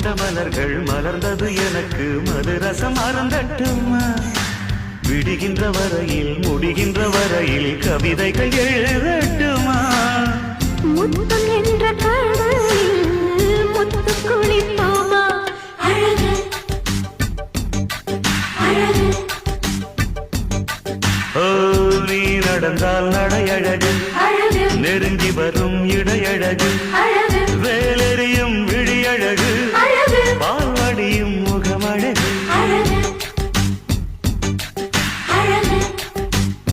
கொண்ட மலர்கள் மலர்ந்தது எனக்கு மதுரசம் அருந்தட்டுமா விடுகின்ற வரையில் முடிகின்ற வரையில் கவிதைகள் எழுதட்டுமா முத்தம் என்ற கடலில் முத்து குளிப்போமா அழகு அழகு ஓ நீ நடந்தால் நடையழகு அழகு நெருங்கி வரும் இடையழகு அழகு வேலெறியும் விழியழகு